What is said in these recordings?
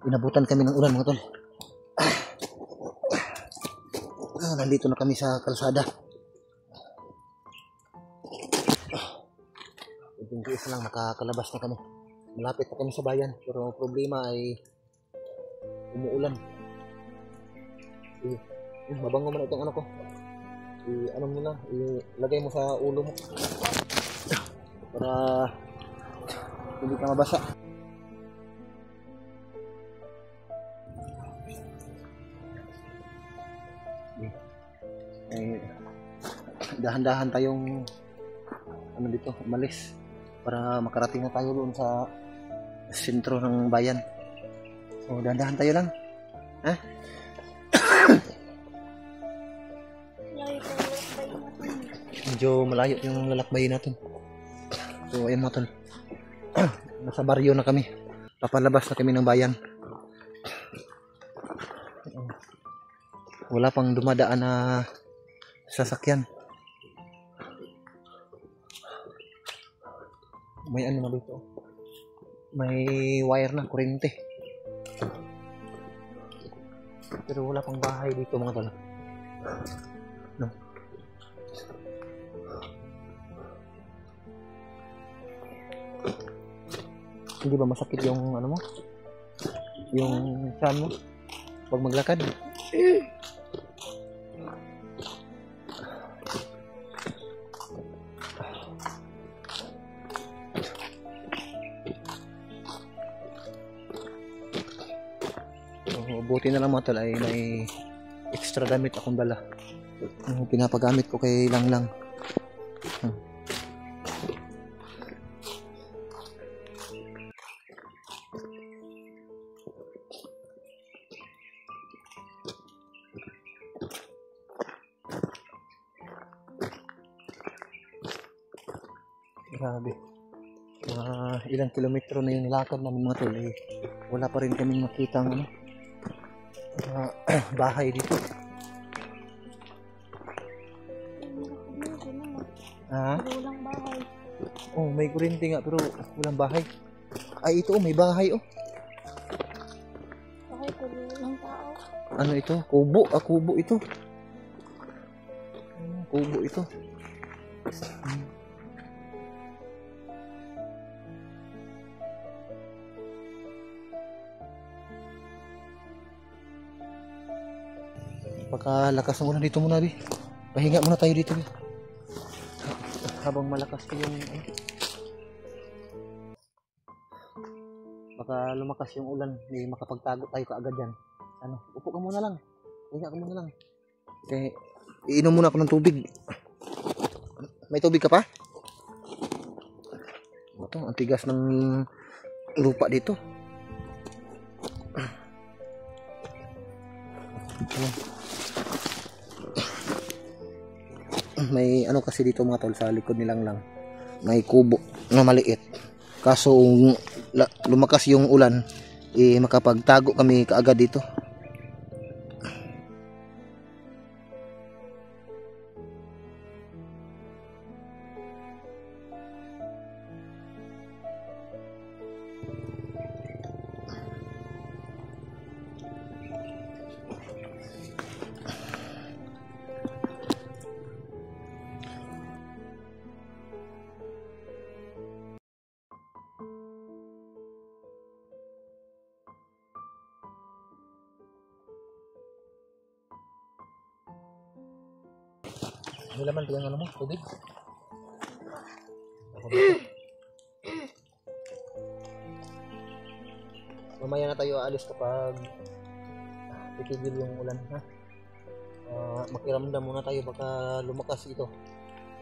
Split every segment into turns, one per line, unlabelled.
Inabutan kami ng ulan mga tol. Nandito na kami sa kalsada. Isa lang makakalabas na kami. Malapit na kami sa bayan. Pero problema ay umuulan. Mabango mo na itong ano ko. Ano mo na, ilagay mo sa ulo mo. Para hindi ka mabasa. Dahan-dahan tayong ano dito, umalis para makarating na tayo doon sa sentro ng bayan. So dahan-dahan tayo lang. Ha? Medyo malayo yung lalakbayin natin. So ayan mga tol. Nasa baryo na kami. Papalabas na kami ng bayan. Wala pang dumadaan na sasakyan. May ano na dito. May wire na, kuryente. Pero wala pang bahay dito mga tol. No. Hindi ba masakit yung ano mo? Yung tiyan mo? Pag maglakad? Buti na lang mga tol ay may extra damit akong dala. Pinapagamit ko kay Langlang. Grabe. Ilang kilometro na yung nilakad namin mga tol. Wala pa rin kaming makitang ano, bahay dito.
Walang bahay.
Oh, may kuryente nga pero walang bahay. Ay ito may bahay oh.
Bahay ko ng tao.
Ano ito? Kubo, kubo ito. Kubo ito. Pagkalakas ng ulan dito muna, Bi. Pahinga muna tayo dito, Bi. Habang malakas pa yung baka lumakas yung ulan, hindi makapagtago tayo kaagad yan. Ano, upo ka muna lang. Pahinga ka muna lang. Okay, iinom muna ako ng tubig. May tubig ka pa? Ito, ang tigas ng lupa dito. May ano kasi dito mga tol sa likod nilang lang. May kubo na maliit. Kaso lumakas yung ulan, makapagtago kami kaagad dito. May laman pa yung ano mo, tubig? Mamaya na tayo aalis kapag titigil yung ulan, ha? Makiramdam muna tayo baka lumakas ito.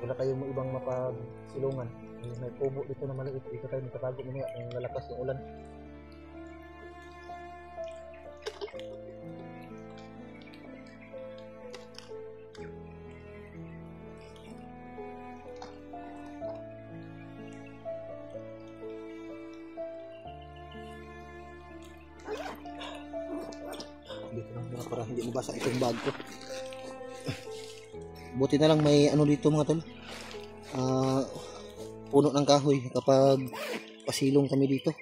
Wala tayong ibang mapagsilungan. May kubo dito na maliit. Dito tayo magtatago muna kung lalakas yung ulan. Dito lang muna para hindi mabasa itong bag ko. Buti na lang may ano dito mga tol, puno ng kahoy kapag pasilong kami dito.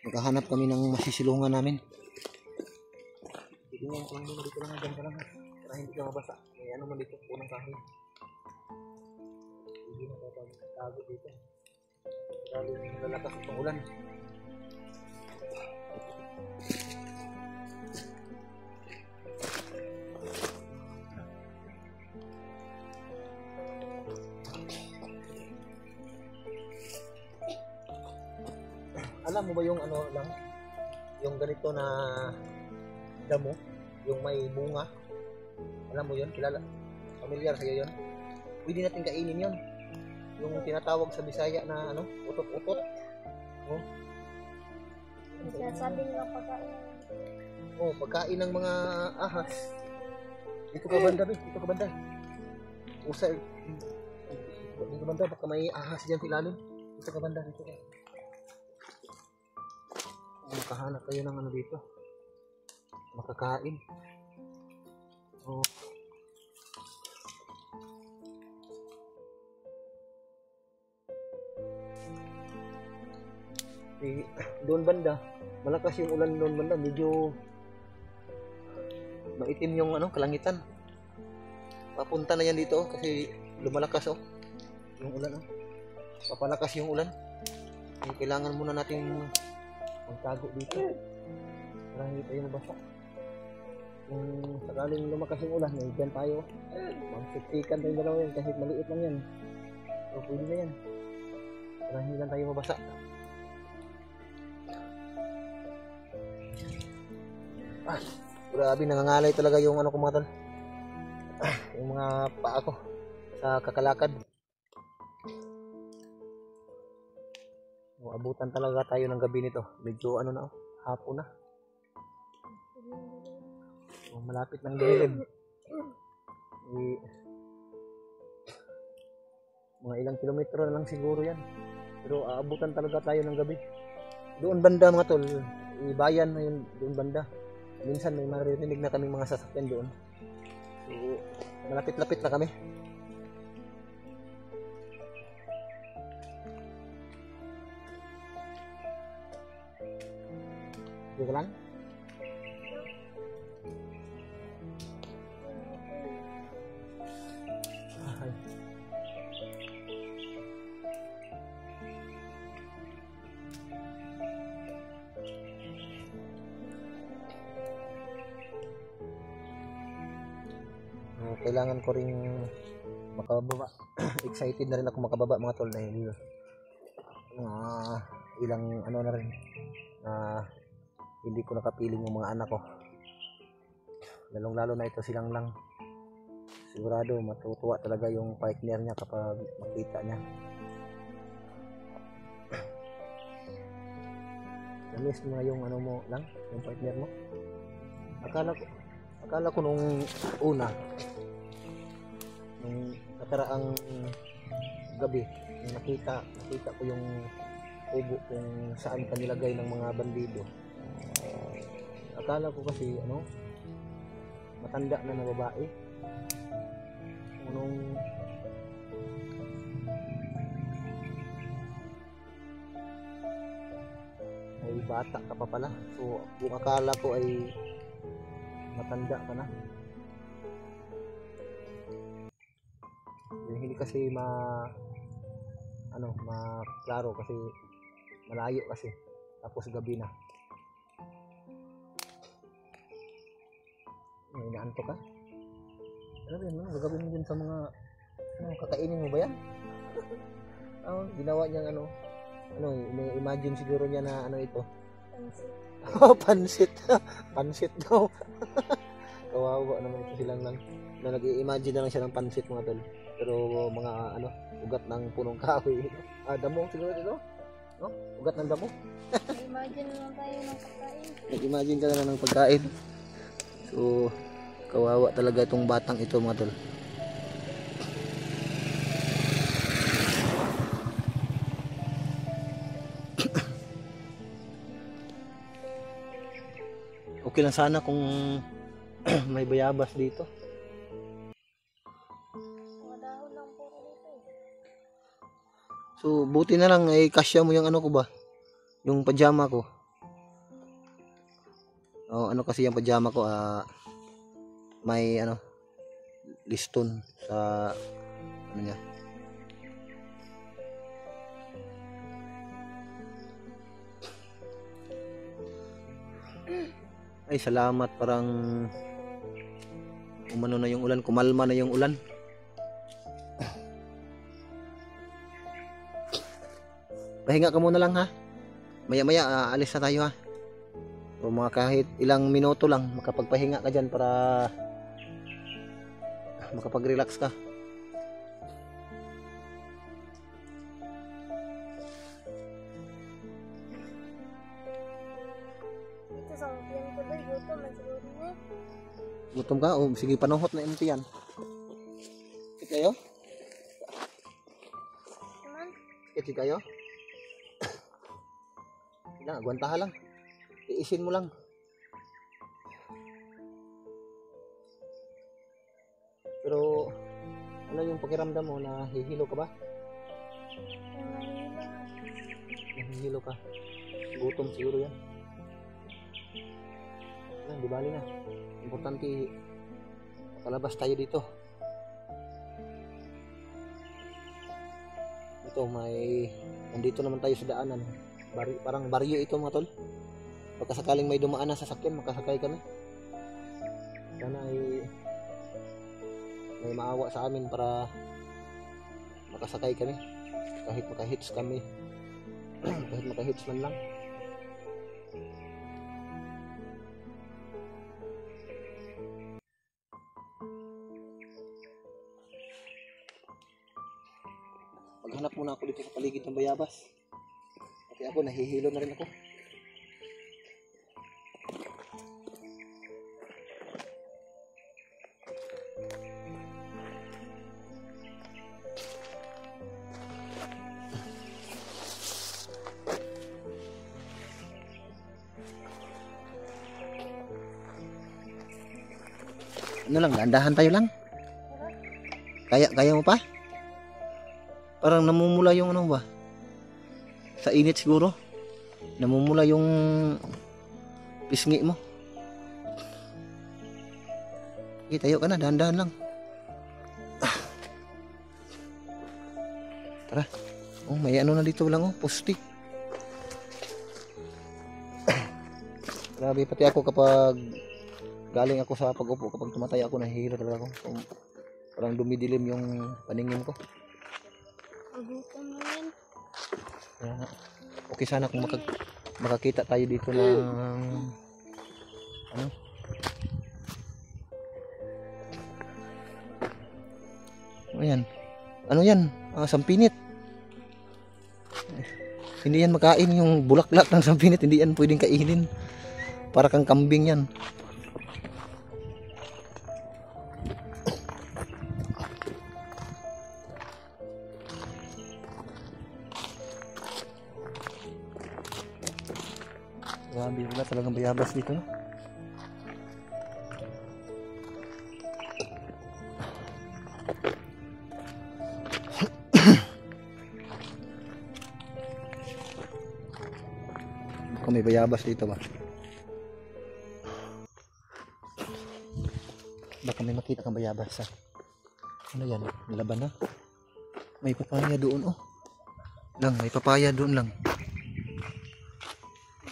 Naghahanap kami ng masisilungan namin. Sige nga, kung muna dito lang, dyan ka lang. Para hindi ka mabasa. May ano man dito, punong kahoy. Hindi na tago dito. Lalo yung lalakas ng ulan. Alam mo ba yung ano lang, yung ganito na damo, yung may bunga, alam mo yun, kilala, familiar sa'yo yun, pwede natin kainin yun, yung tinatawag sa Bisaya na ano, utot-utot. Oh.
Sabi nila pagkain.
Oh, pagkain ng mga ahas. Dito ka banda, dito ka banda. Usay. Dito ka banda, baka may ahas diyan sa ilalim. Dito ka banda, dito ka. Makahanap kayo ng ano dito, makakain. Oh. Doon banda, malakas yung ulan doon banda, medyo maitim yung ano, kalangitan. Papunta na yan dito kasi lumalakas oh, yung ulan oh. Papalakas yung ulan. Kailangan muna natin magtago dito para hindi tayo mabasa. Kung sakaling lumakas yung ulan, dyan tayo magsiksikan tayo dalawa yan kahit maliit lang yan. So pwede na yan para hindi lang tayo mabasa. Grabe, nangangalay talaga yung ano ko mga tol, yung mga paa ko sa kakalakad. Abutan talaga tayo ng gabi nito. Medyo ano na, hapon na. Malapit ng dilim. Mga ilang kilometro na lang siguro yan. Pero aabutan talaga tayo ng gabi. Doon banda mga tol, bayan na yun, doon banda. Minsan may maririnig na kaming mga sasakyan doon. So, malapit-lapit na kami. Dito lang. Ay. Kailangan ko ring makababa. Excited na rin ako makababa mga tol dahil ilang ano na rin hindi ko nakapiling yung mga anak ko, lalong lalo na ito silang lang. Sigurado matutuwa talaga yung partner niya kapag makita niya. Namiss mo na yung ano mo lang, yung partner mo. Akala ko nung una, nung nakaraang gabi, nakita ko yung kubo kung saan kanilagay ng mga bandido. Akala ko kasi ano, matanda na na babae. Nung ay bata ka pa pala. So kung akala ko ay matanda ka na. Hindi kasi maklaro kasi malayo kasi. Tapos gabi na. Inaanto ka? Ano rin, gagawin mo din sa mga kakainin mo ba yan? Ginawa niyang imagine siguro niya na ano ito. Pansit. Pansit daw. Kawawa naman ito silang lang. Na nag-i-imagine na lang siya ng pansit mga tol. Pero mga ugat ng punong kahoy. Damo siguro dito. No? Ugat ng damo.
Imagine lang tayo ng pagkain.
Nag-imagine ka na lang ng pagkain. So, kawawa talaga itong batang ito mga tol. Okay lang sana kung may bayabas dito.
Mga dahon lang po dito.
So, buti na lang ay kasya mo yung ano ko ba? Yung pajama ko. Oh, ano kasi yung pajama ko, may ano, liston sa ano niya. Ay, salamat, parang umano na yung ulan, kumalma na yung ulan. Pahinga ka muna lang ha. Maya-maya aalis na tayo ha. O mga kahit ilang minuto lang makapagpahinga ka dyan para makapag-relax ka.
Ito sa kapiyan ko doon, gutom na siguro niya.
Gutom ka? O sige, panuhot na ito yan. Sakit kayo?
Naman,
Sakit kayo? Na, agwantahan lang. Iisin mo lang. Pero ano yung pakiramdam mo? Nahihilo ka ba?
nangangila.
Nahihilo ka. Gutom siguro yan. Yan, di bali na. Importante, makalabas tayo dito. Ito, nandito naman tayo sa daanan. Parang baryo ito mga tol. Pagka sakaling may dumaan na sasakyan, makasakay kami. Sana ay may maawa sa amin para makasakay kami. Kahit makahits kami. Kahit makahits man lang. Maghanap muna ako dito sa paligid ng bayabas. Kasi ako, nahihilo na rin ako. Ano lang, dahan tayo lang. Kaya mo pa? Parang namumula yung ano ba? Sa init siguro. Namumula yung pisngi mo. Okay, tayo ka na, dahan-dahan lang. Tara. Oh, may ano na dito lang oh, poste. Grabe, pati ako kapag galing ako sa pag-upo, kapag tumatay ako, nahihilo talaga ako. Parang dumidilim yung paningin ko.
Gutom na yan.
Okay sana kung makakita tayo dito ng ano? Ayan. Ano yan? Sampinit. Hindi yan makain yung bulaklak ng sampinit. Hindi yan pwedeng kainin. Para kang kambing yan. Grabe, wala talagang bayabas dito, no? Kung may bayabas dito ba? Baka may makita kang bayabas, ha? Ano yan? Laban na? May papaya doon, oh. Lang, may papaya doon lang.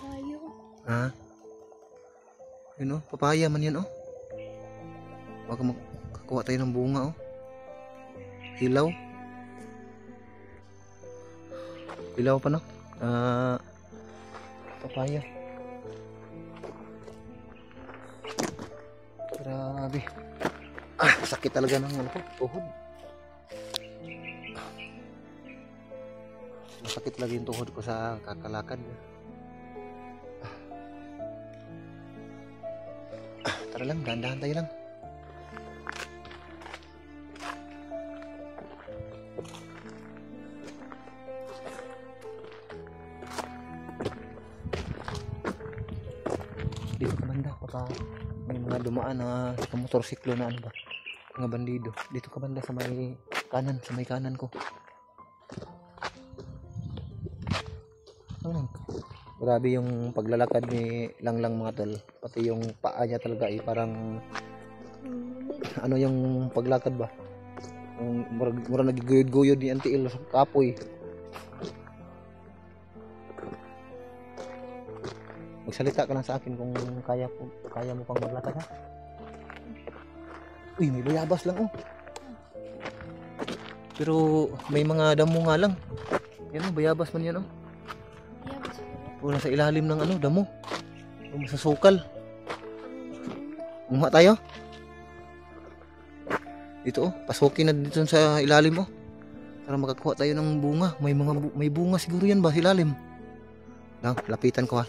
Layo.
Ha? Yun oh, papaya man yan oh. Baka makakuha tayo ng bunga oh. Hilaw. Hilaw pa no? Papaya. Grabe. Sakit talaga ng ano ko, tuhod. Masakit lagi yung tuhod ko sa kakalakad. Tara lang, dahan-dahan tayo lang. Dito ka banda, baka may mga dumaan na motorsiklo na ano ba, mga bandido. Dito ka banda sa may kanan ko. Ano? Grabe yung paglalakad ni Langlang mga tol. Pati yung paa niya talaga parang ano yung paglakad ba? Yung murang nagiguyod-guyod ni Auntie Il sa kapoy. Magsalita ka lang sa akin kung kaya mo pang maglakad ha. Uy, may bayabas lang oh. Pero may mga damo nga lang. Yan oh, bayabas man yan oh. O nasa ilalim ng ano, damo. O sa sukal. Umuha tayo. Dito oh, pasukin na dito sa ilalim oh. Para makakuha tayo ng bunga. May bunga siguro yan ba sa ilalim. Lang, lapitan ko ha.